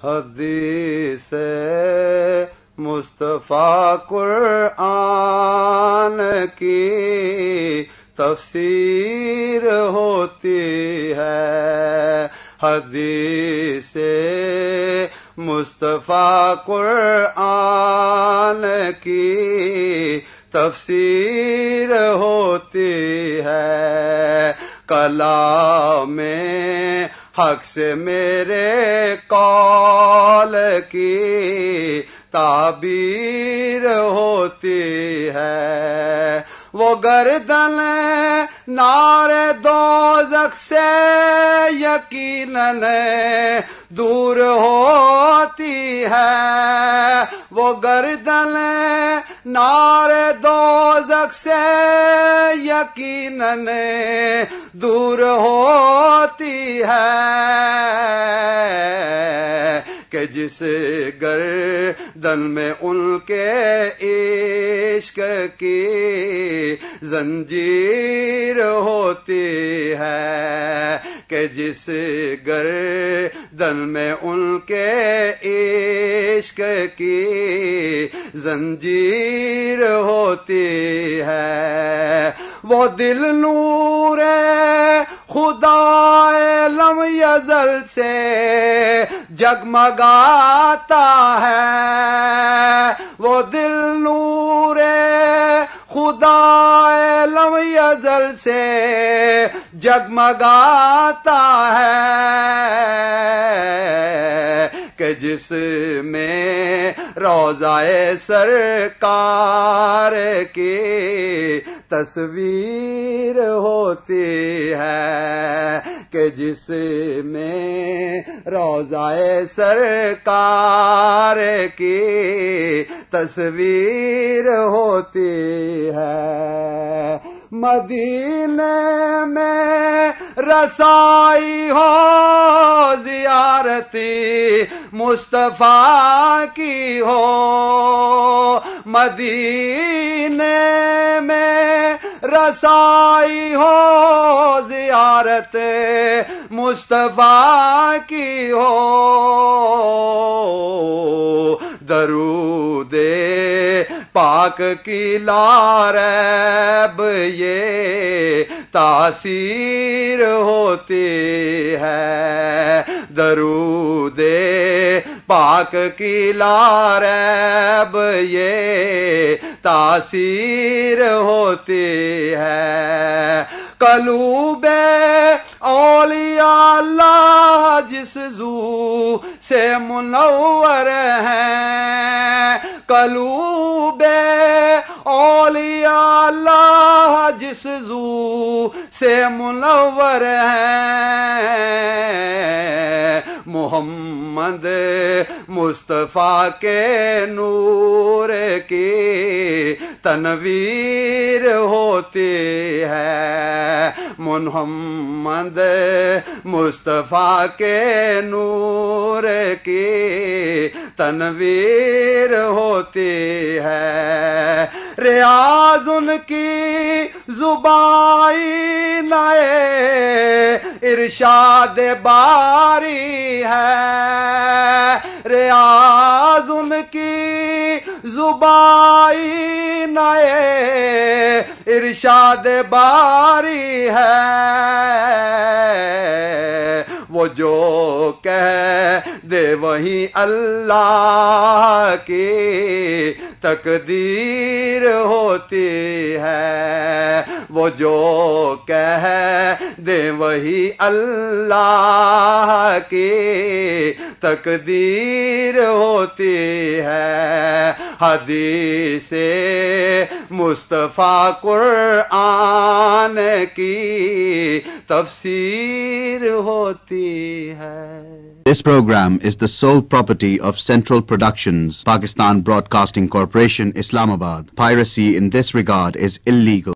حدیث مصطفیٰ قرآن کی تفسیر ہوتی ہے، حدیث مصطفیٰ قرآن کی تفسیر ہوتی ہے، کلام حق سے میرے قول کی تعبیر ہوتی ہے، وہ گردن نار دوزخ سے یقیناً دور ہوتی ہے، وہ گردن نار دوزخ سے یقیناً دور ہوتی ہے، کہ جس گردن میں ان کے عشق کی زنجیر ہوتی ہے، کہ جس گردن میں ان کے عشق کی زنجیر ہوتی ہے، وہ دل نور خدا لم یزل سے جگمگاتا ہے، وہ دل نور خدا لم یزل سے جگمگاتا ہے، کہ جس میں روضہ سرکار کی تصویر ہوتی ہے، کہ جس میں روضہ سرکار کی تصویر ہوتی ہے، مدینے میں رسائی ہو زیارتی مصطفیٰ کی ہو، مدینے میں رسائی ہو زیارت مصطفیٰ کی ہو، درود پاک کی لاریب یہ تاثیر ہوتی ہے، درود پاک کی لاریب یہ تاثیر ہوتی ہے، قلوب اولیاء اللہ جس ذو سے منور ہیں، قلوب اولیاء اللہ جس ذو سے منور ہیں، محمد مصطفیٰ کے نور کی تنویر ہوتی ہے، محمد مصطفیٰ کے نور کی تنویر ہوتی ہے، ریاض ان کی زبائی نئے ارشاد باری ہے، ریاض ان کی زبائی نئے ارشاد باری ہے، وہ جو کہہ دے وہی اللہ کی تقدیر ہوتی ہے، وہ جو کہہ دے وہی اللہ کی تقدیر ہوتی ہے، حدیث مصطفیٰ قرآن کی تفسیر ہوتی ہے۔ This program is the sole property of Central Productions, Pakistan Broadcasting Corporation, Islamabad. Piracy in this regard is illegal.